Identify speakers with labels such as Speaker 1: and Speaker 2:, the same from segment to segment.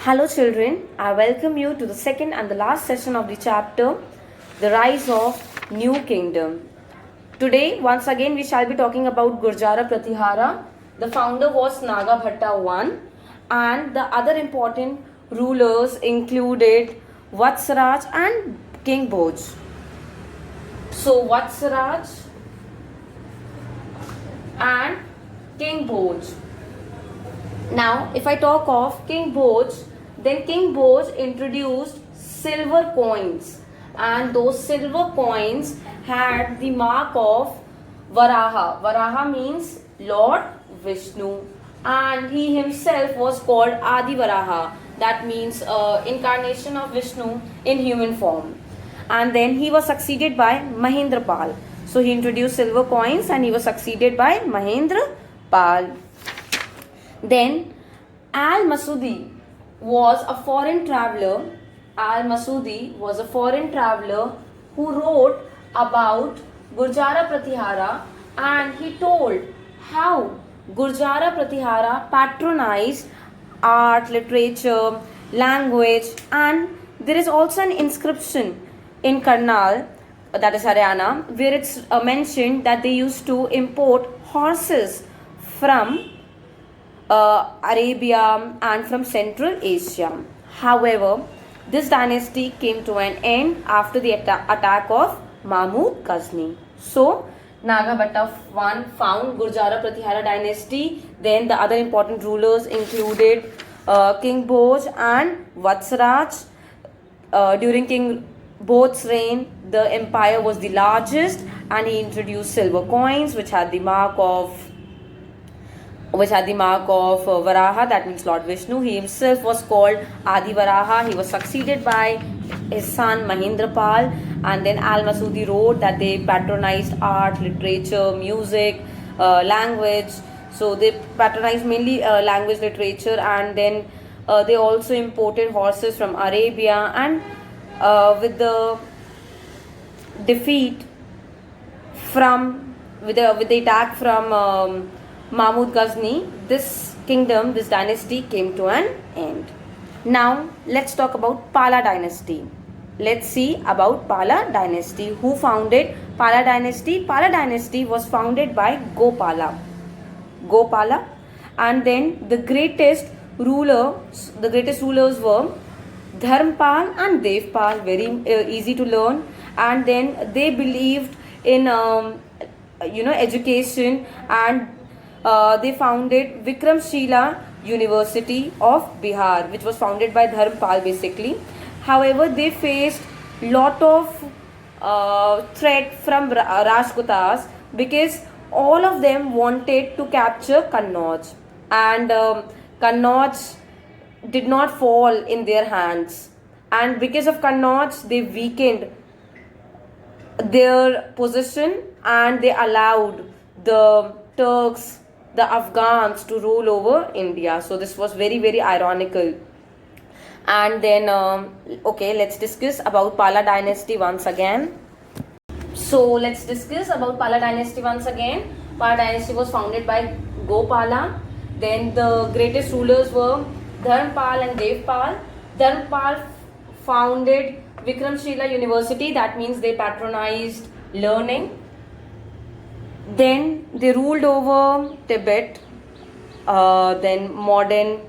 Speaker 1: Hello children, I welcome you to the second and the last session of the chapter, The Rise of New Kingdom. Today, once again, we shall be talking about Gurjara Pratihara. The founder was Nagabhatta I, and the other important rulers included Vatsaraj and King Bhoj. So, Vatsaraj and King Bhoj. Now, if I talk of King Bhoj, then King Bhoj introduced silver coins, and those silver coins had the mark of Varaha. Varaha means Lord Vishnu, and he himself was called Adi Varaha. That means incarnation of Vishnu in human form. And then he was succeeded by Mahendra Pal. So he introduced silver coins and he was succeeded by Mahendra Pal. Then Al-Masudi was a foreign traveler. Al-Masudi was a foreign traveler who wrote about Gurjara Pratihara, and he told how Gurjara Pratihara patronized art, literature, language, and there is also an inscription in Karnal, that is Haryana, where it's mentioned that they used to import horses from Arabia and from Central Asia. However, this dynasty came to an end after the attack of Mahmud Ghazni. So, Nagabhatta I found Gurjara Pratihara dynasty. Then the other important rulers included King Bhoj and Vatsaraj. During King Bhoj's reign, the empire was the largest, and he introduced silver coins which had the mark of Varaha, that means Lord Vishnu. He himself was called Adi Varaha. He was succeeded by his son Mahendra Pal, and then Al-Masudi wrote that they patronized art, literature, music, language. So they patronized mainly language, literature, and then they also imported horses from Arabia. And with the defeat with the attack from Mahmud Ghazni, this kingdom, this dynasty came to an end. Now, let's talk about Pala dynasty. Let's see about Pala dynasty. Who founded Pala dynasty? Pala dynasty was founded by Gopala. And then the greatest rulers were Dharmpal and Devpal, very easy to learn. And then they believed in education, and they founded Vikramshila University of Bihar, which was founded by Dharmpal basically. However, they faced lot of threat from Rajputas, because all of them wanted to capture Kannauj, and Kannauj did not fall in their hands, and because of Kannauj they weakened their position, and they allowed the Turks, the Afghans to rule over India. So this was very, very ironical. And then okay, let's discuss about Pala dynasty once again. So let's discuss about Pala dynasty once again. Pala dynasty was founded by Gopala. Then the greatest rulers were Dharmpal and Devpal. Dharmpal founded Vikramshila University, that means they patronized learning. Then they ruled over Tibet, then modern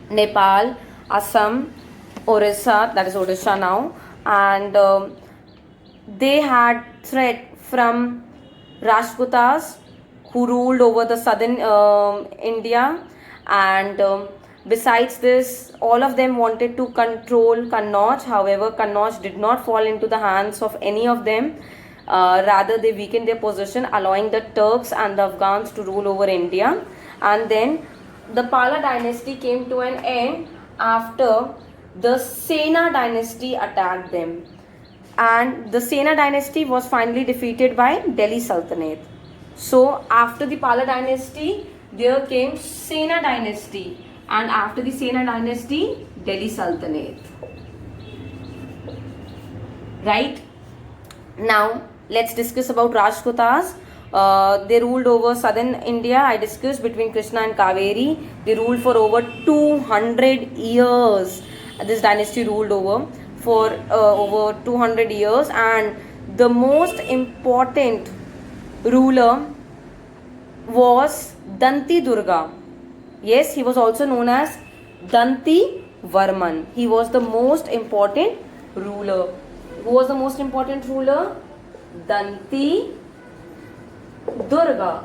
Speaker 1: Nepal, Assam, Orissa, that is Odisha now, and they had threat from Rajputas, who ruled over the southern India, and besides this, all of them wanted to control Kannauj. However, Kannauj did not fall into the hands of any of them. Rather, they weakened their position, allowing the Turks and the Afghans to rule over India. And then the Pala dynasty came to an end after the Sena dynasty attacked them. And the Sena dynasty was finally defeated by Delhi Sultanate. So, after the Pala dynasty, there came Sena dynasty. And after the Sena dynasty, Delhi Sultanate. Right? Now, let's discuss about Rajputas. They ruled over southern India. I discussed between Krishna and Kaveri. They ruled for over 200 years. This dynasty ruled over for over 200 years, and the most important ruler was Danti Durga. Yes, he was also known as Danti Varman. He was the most important ruler. Who was the most important ruler? Danti Durga,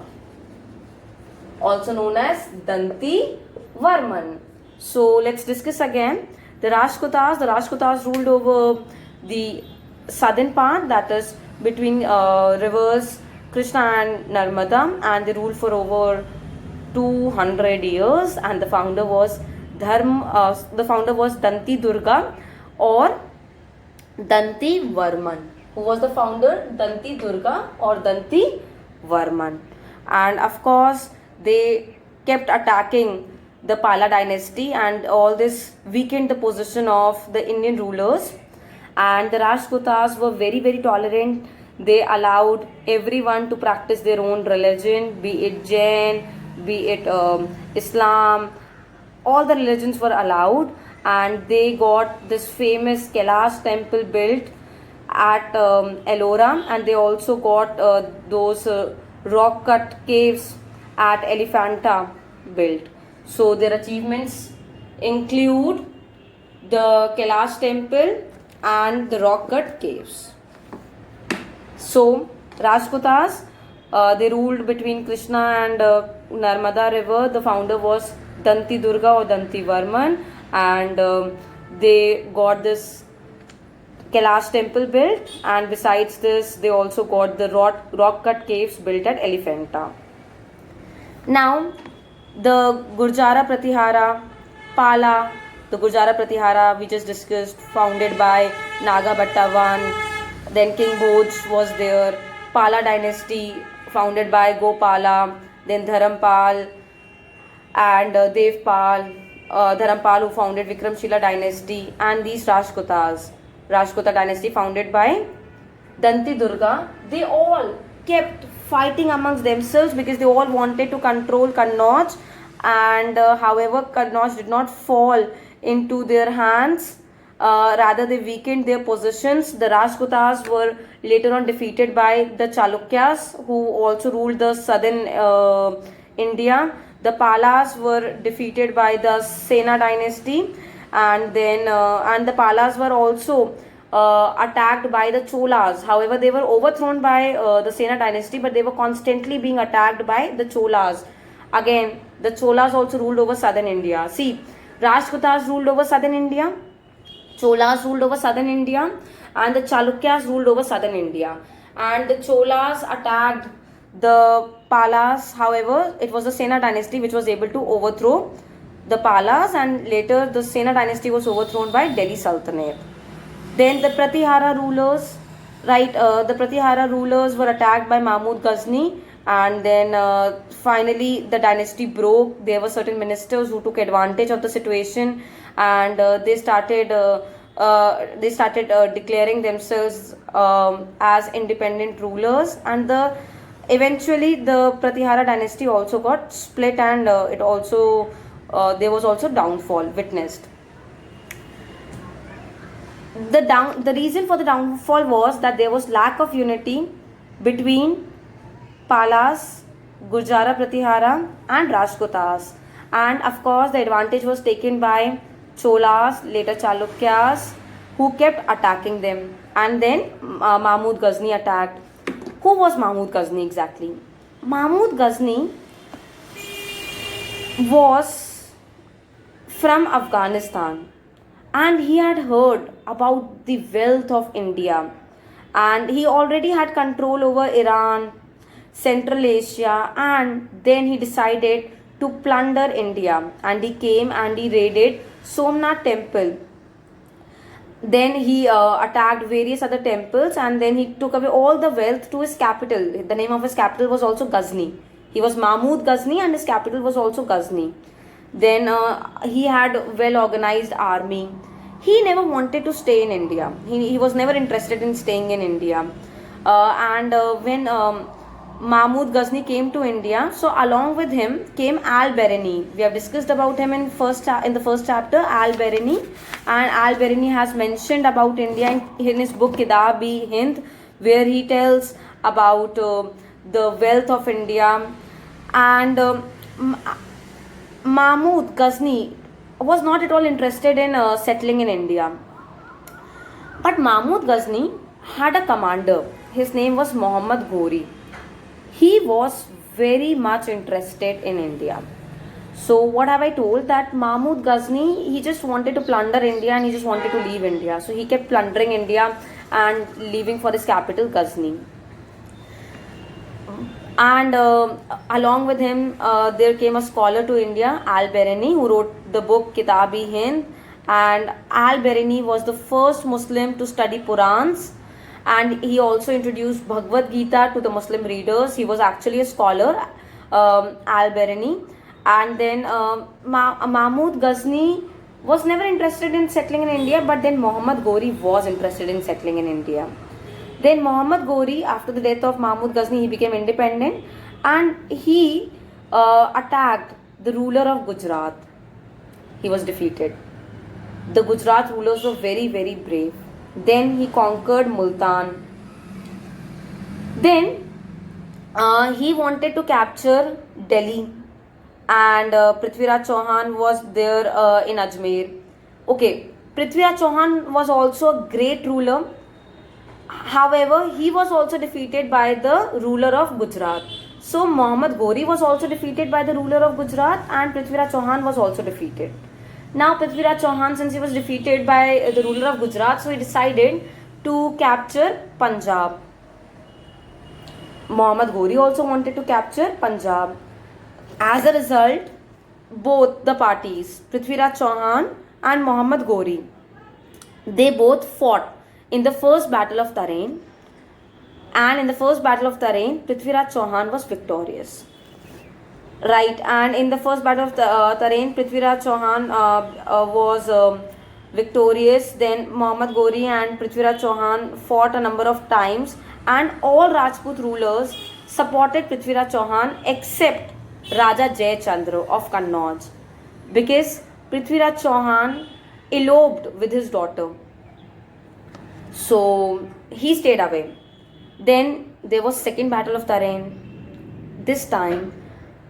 Speaker 1: also known as Danti Varman. So let's discuss again. The Rajputas ruled over the southern part, that is between rivers Krishna and Narmada, and they ruled for over 200 years. And the founder was Danti Durga or Danti Varman. Who was the founder? Danti Durga or Danti Varman. And of course, they kept attacking the Pala dynasty, and all this weakened the position of the Indian rulers. And the Rajputas were very, very tolerant. They allowed everyone to practice their own religion, be it Jain, be it Islam. All the religions were allowed, and they got this famous Kailash temple built at Ellora, and they also got those rock cut caves at Elephanta built. So their achievements include the Kailash temple and the rock cut caves. So Rajputas, they ruled between Krishna and Narmada river. The founder was Danti Durga or Danti Varman, and they got this Kailash temple built, and besides this they also got the rock cut caves built at Elephanta. Now the Gurjara Pratihara Pala, the Gurjara Pratihara we just discussed, founded by Naga Battavan. Then King Bhoj was there. Pala dynasty founded by Gopala, then Dharampal and Devpal. Dharampal, who founded Vikramshila dynasty, and these Rajputa dynasty founded by Danti Durga. They all kept fighting amongst themselves because they all wanted to control Kannauj, and however Kannauj did not fall into their hands. Rather, they weakened their positions. The Rajputas were later on defeated by the Chalukyas, who also ruled the southern India. The Palas were defeated by the Sena dynasty, and then and the Palas were also attacked by the Cholas. However, they were overthrown by the Sena dynasty, but they were constantly being attacked by the Cholas. Again, the Cholas also ruled over southern India. See, Rajputas ruled over southern India, Cholas ruled over southern India, and the Chalukyas ruled over southern India. And the Cholas attacked the Palas. However, it was the Sena dynasty which was able to overthrow the Palas, and later the Sena dynasty was overthrown by Delhi Sultanate. Then the Pratihara rulers, the Pratihara rulers were attacked by Mahmud Ghazni, and then finally the dynasty broke. There were certain ministers who took advantage of the situation, and they started declaring themselves as independent rulers, and eventually the Pratihara dynasty also got split, and there was also downfall witnessed. The reason for the downfall was that there was lack of unity between Palas, Gurjara Pratihara and Rajputas, and of course the advantage was taken by Cholas, later Chalukyas, who kept attacking them, and then Mahmud Ghazni attacked. Who was Mahmud Ghazni exactly? Mahmud Ghazni was from Afghanistan, and he had heard about the wealth of India, and he already had control over Iran, Central Asia, and then he decided to plunder India, and he came and he raided Somnath temple. Then he attacked various other temples, and then he took away all the wealth to his capital. The name of his capital was also Ghazni. He was Mahmud Ghazni, and his capital was also Ghazni. Then he had a well organized army. He never wanted to stay in India. He was never interested in staying in India. And when Mahmud Ghazni came to India. So along with him came Al-Biruni. We have discussed about him in the first chapter, Al-Biruni, and Al-Biruni has mentioned about India in his book Kitab-i-Hind, where he tells about the wealth of India. And Mahmud Ghazni was not at all interested in settling in India. But Mahmud Ghazni had a commander. His name was Muhammad Ghori. He was very much interested in India. So what have I told? That Mahmud Ghazni, he just wanted to plunder India and he just wanted to leave India. So he kept plundering India and leaving for his capital Ghazni. And along with him, there came a scholar to India, Al-Biruni, who wrote the book Kitab-i-Hind. And Al-Biruni was the first Muslim to study Purans, and he also introduced Bhagavad Gita to the Muslim readers. He was actually a scholar, Al-Biruni. And then Mahmud Ghazni was never interested in settling in India, but then Muhammad Ghori was interested in settling in India. Then Muhammad Ghori, after the death of Mahmud Ghazni, he became independent and he attacked the ruler of Gujarat. He was defeated. The Gujarat rulers were very, very brave. Then he conquered Multan. Then he wanted to capture Delhi, and Prithviraj Chauhan was there in Ajmer. Okay, Prithviraj Chauhan was also a great ruler. However, he was also defeated by the ruler of Gujarat. So Muhammad Ghori was also defeated by the ruler of Gujarat, and Prithviraj Chauhan was also defeated. Now Prithviraj Chauhan, since he was defeated by the ruler of Gujarat, so he decided to capture Punjab. Muhammad Ghori also wanted to capture Punjab. As a result, both the parties, Prithviraj Chauhan and Muhammad Ghori, they both fought in the first battle of Tarain. And in the first battle of Tarain, Prithviraj Chauhan was victorious. Right, and in the first battle of Tarain, Prithviraj Chauhan was victorious. Then Muhammad Ghori and Prithviraj Chauhan fought a number of times, and all Rajput rulers supported Prithviraj Chauhan except Raja Jayachandra of Kannauj, because Prithviraj Chauhan eloped with his daughter. So he stayed away. Then there was second battle of Tarain. This time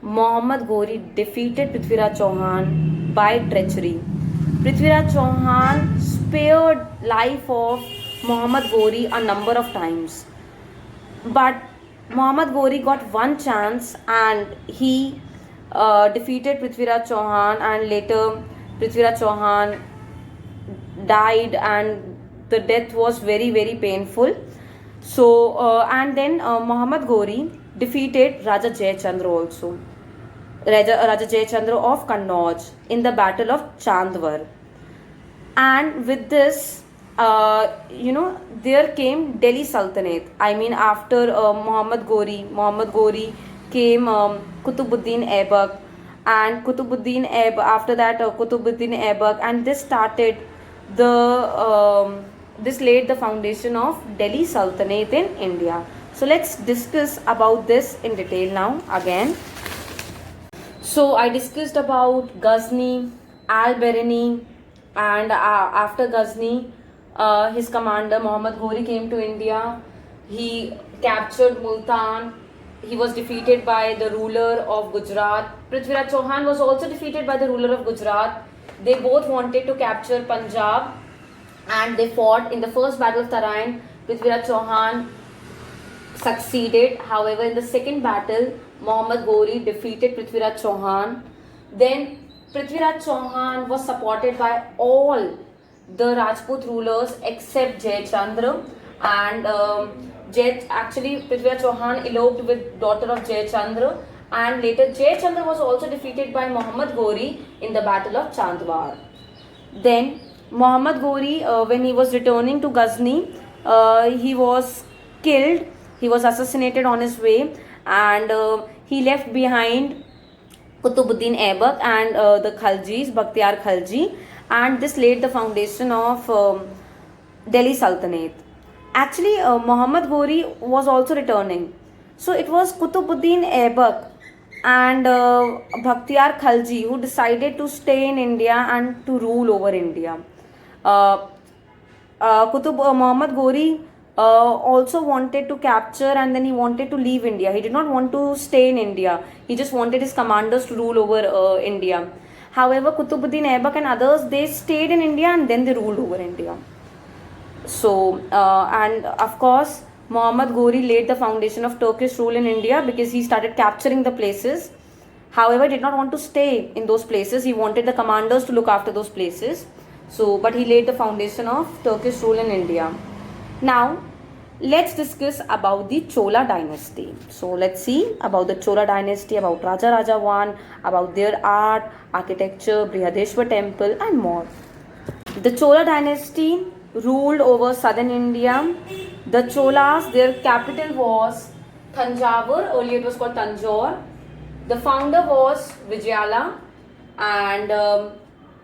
Speaker 1: Muhammad Ghori defeated Prithviraj Chauhan by treachery. Prithviraj Chauhan spared life of Muhammad Ghori a number of times. But Muhammad Ghori got one chance and he defeated Prithviraj Chauhan, and later Prithviraj Chauhan died and the death was very, very painful. So and then Muhammad Ghori defeated Raja Jayachandra also. Raja Jayachandra of Kannauj in the battle of Chandwar. And with this, there came Delhi Sultanate. I mean, after Muhammad Ghori came Qutbuddin Aibak, and Qutbuddin Aibak, after that Qutbuddin Aibak, and this started this laid the foundation of Delhi Sultanate in India. So let's discuss about this in detail now again. So I discussed about Ghazni, Al-Biruni, and after Ghazni, his commander Muhammad Ghori came to India. He captured Multan. He was defeated by the ruler of Gujarat. Prithviraj Chauhan was also defeated by the ruler of Gujarat. They both wanted to capture Punjab, and they fought in the first battle of Tarain. Prithviraj Chauhan succeeded. However, in the second battle, Muhammad Ghori defeated Prithviraj Chauhan. Then Prithviraj Chauhan was supported by all the Rajput rulers except Jayachandra, and actually Prithviraj Chauhan eloped with daughter of Jayachandra, and later Jayachandra was also defeated by Muhammad Ghori in the battle of Chandwar. Then Muhammad Ghori, when he was returning to Ghazni, he was killed. He was assassinated on his way, and he left behind Qutbuddin Aibak and the Khaljis, Bakhtiyar Khalji, and this laid the foundation of Delhi Sultanate. Actually, Muhammad Ghori was also returning. So it was Kutubuddin Aibak and Bhaktiar Khalji who decided to stay in India and to rule over India. Uh, Muhammad Ghori also wanted to capture, and then he wanted to leave India. He did not want to stay in India. He just wanted his commanders to rule over India. However, Kutubuddin Aibak and others, they stayed in India and then they ruled over India. So, and of course, Muhammad Ghori laid the foundation of Turkish rule in India because he started capturing the places. However, did not want to stay in those places. He wanted the commanders to look after those places. So, but he laid the foundation of Turkish rule in India. Now, let's discuss about the Chola dynasty. So, let's see about the Chola dynasty, about Raja Raja I, about their art, architecture, Brihadeshwar temple, and more. The Chola dynasty ruled over southern India. The Cholas, their capital was Thanjavur, earlier it was called Tanjore. The founder was Vijayala, and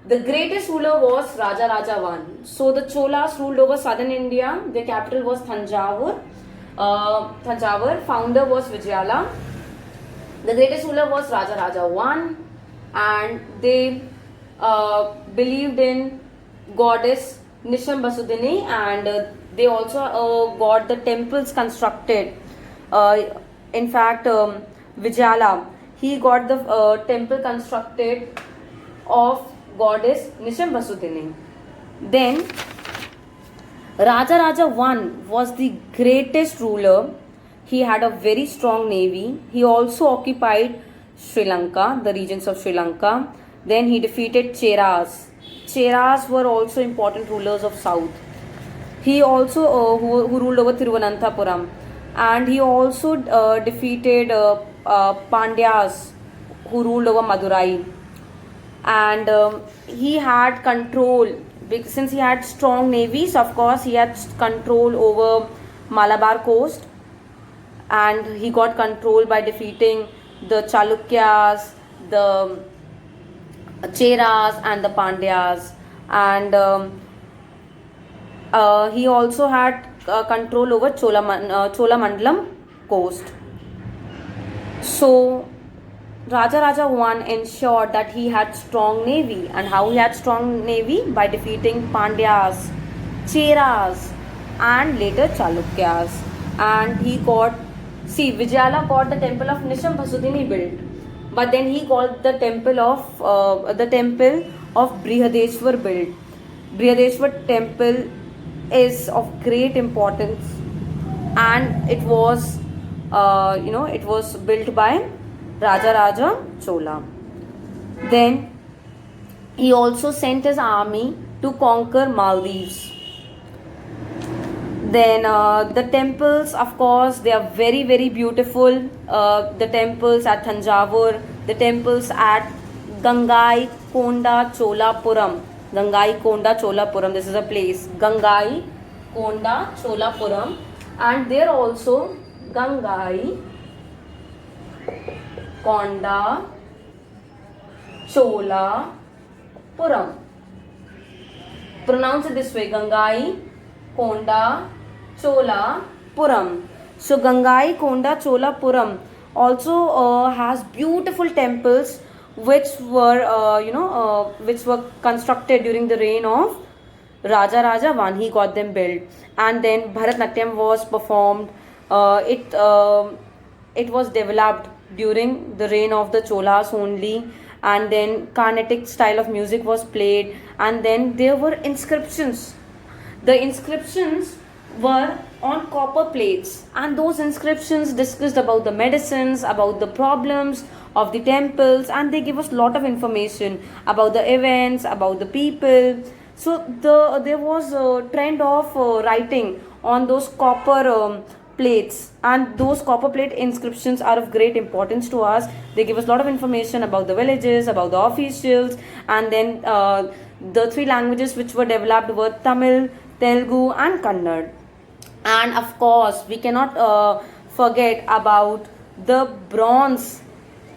Speaker 1: the greatest ruler was Raja Raja I. So the Cholas ruled over southern India. Their capital was Thanjavur. Founder was Vijayala. The greatest ruler was Raja Raja I, and they believed in goddess Nishambasudini, and they also got the temples constructed. In fact, Vijayala, he got the temple constructed of goddess Nishambasudini. Then Raja Raja I was the greatest ruler. He had a very strong navy. He also occupied Sri Lanka, the regions of Sri Lanka. Then he defeated Cheras. Cheras were also important rulers of south. He also who ruled over Thiruvananthapuram, and he also defeated Pandyas who ruled over Madurai. And he had control, since he had strong navies, of course he had control over Malabar coast, and he got control by defeating the Chalukyas, the Cheras and the Pandyas, and he also had control over Cholamandalam coast. So Raja Raja I ensured that he had strong navy. And how he had strong navy? By defeating Pandyas, Cheras, and later Chalukyas. And he got, Vijayala got the temple of Nishambasudini built, but then he got the temple of Brihadeshwar built. Brihadeshwar temple is of great importance, and it was it was built by Raja Raja Chola. Then he also sent his army to conquer Maldives. Then the temples, of course, they are very, very beautiful. The temples at Thanjavur, the temples at Gangai Konda Cholapuram. Gangai Konda Cholapuram, this is a place. Gangai Konda Cholapuram. And there also Gangai Konda Cholapuram. Pronounce it this way, Gangai Konda Cholapuram. So Gangai Konda Cholapuram also has beautiful temples which were which were constructed during the reign of Raja Raja I. He got them built, and then Bharatnatyam was performed. It was developed during the reign of the Cholas only, and then Carnatic style of music was played, and then there were inscriptions. The inscriptions were on copper plates, and those inscriptions discussed about the medicines, about the problems of the temples, and they give us a lot of information about the events, about the people. So there was a trend of writing on those copper plates, and those copper plate inscriptions are of great importance to us. They give us a lot of information about the villages, about the officials, and then the three languages which were developed were Tamil, Telugu, and Kannada. And of course, we cannot forget about the bronze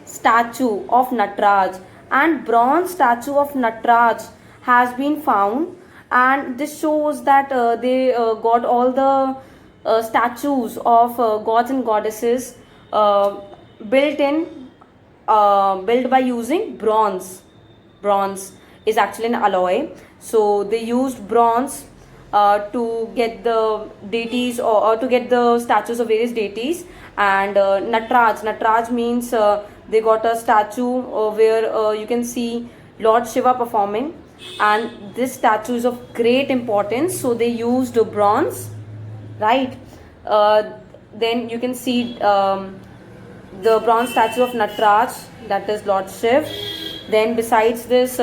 Speaker 1: statue of Nataraj. And bronze statue of Nataraj has been found, and this shows that they got all the statues of gods and goddesses uh, built in built by using bronze. Bronze is actually an alloy, so they used bronze to get the deities, or to get the statues of various deities. And Natraj means they got a statue where you can see Lord Shiva performing, and this statue is of great importance, so they used bronze, right? Then you can see the bronze statue of Natraj, that is Lord Shiv. Then besides this,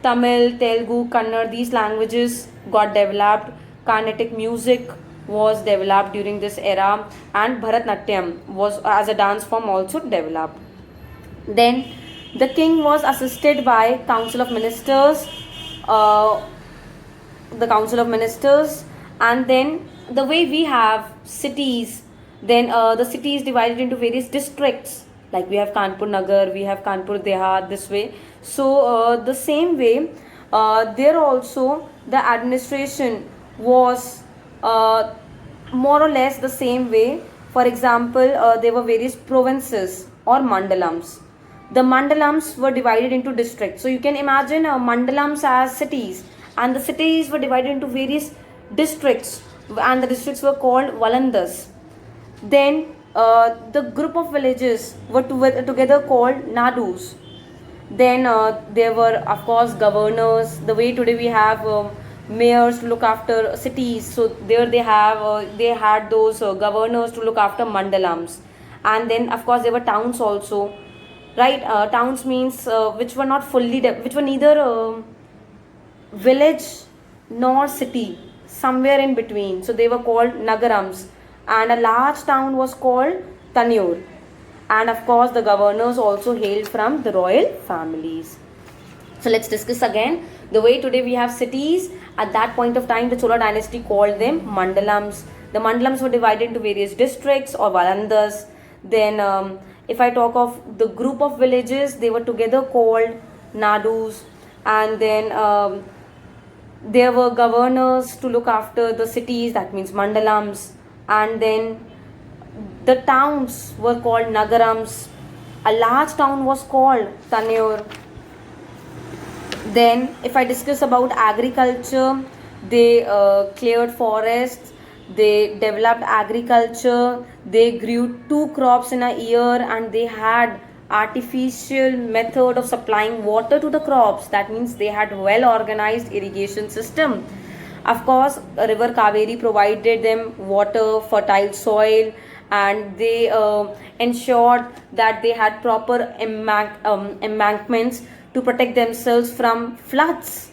Speaker 1: Tamil, Telugu, Kannada, these languages got developed. Carnatic music was developed during this era, and Bharatnatyam was as a dance form also developed. Then the king was assisted by council of ministers, uh, the council of ministers. And then the way we have cities, then the city is divided into various districts, like we have Kanpur Nagar, we have Kanpur Dehat, this way. So the same way, there also the administration was more or less the same way. For example, there were various provinces or mandalams. The mandalams were divided into districts. So you can imagine mandalams as cities, and the cities were divided into various districts, and the districts were called Valandas. Then the group of villages were together called Nadus. Then there were, of course, governors. The way today we have mayors to look after cities, so there they had those governors to look after mandalams. And then, of course, there were towns also, right? Towns means which were not fully which were neither village nor city, somewhere in between, so they were called nagarams. And a large town was called Tanur. And of course, the governors also hailed from the royal families. So let's discuss again. The way today we have cities, at that point of time the Chola dynasty called them mandalams. The mandalams were divided into various districts or valandas. Then if I talk of the group of villages, they were together called nadus. And then there were governors to look after the cities, that means mandalams. And then the towns were called nagarams. A large town was called Tanur. Then if I discuss about agriculture, they cleared forests, they developed agriculture, they grew 2 crops in a year, and they had artificial method of supplying water to the crops. That means they had well organized irrigation system. Of course, river Kaveri provided them water, fertile soil, and they ensured that they had proper embankments to protect themselves from floods.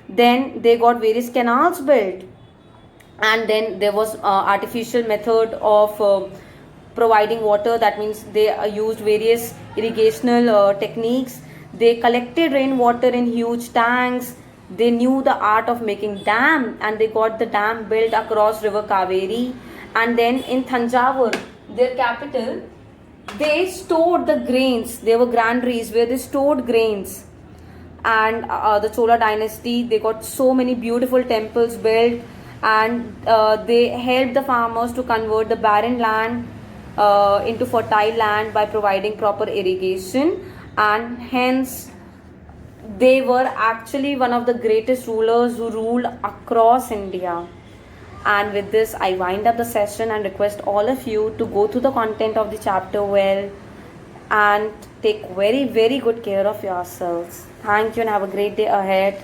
Speaker 1: Then they got various canals built, and then there was artificial method of providing water. That means they used various irrigational techniques. They collected rainwater in huge tanks. They knew the art of making dam, and they got the dam built across river Kaveri. And then in Thanjavur, their capital, they stored the grains. There were granaries where they stored grains. And the Chola dynasty, they got so many beautiful temples built, and they helped the farmers to convert the barren land into fertile land by providing proper irrigation. And hence they were actually one of the greatest rulers who ruled across India. And with this, I wind up the session and request all of you to go through the content of the chapter well and take very, very good care of yourselves. Thank you and have a great day ahead.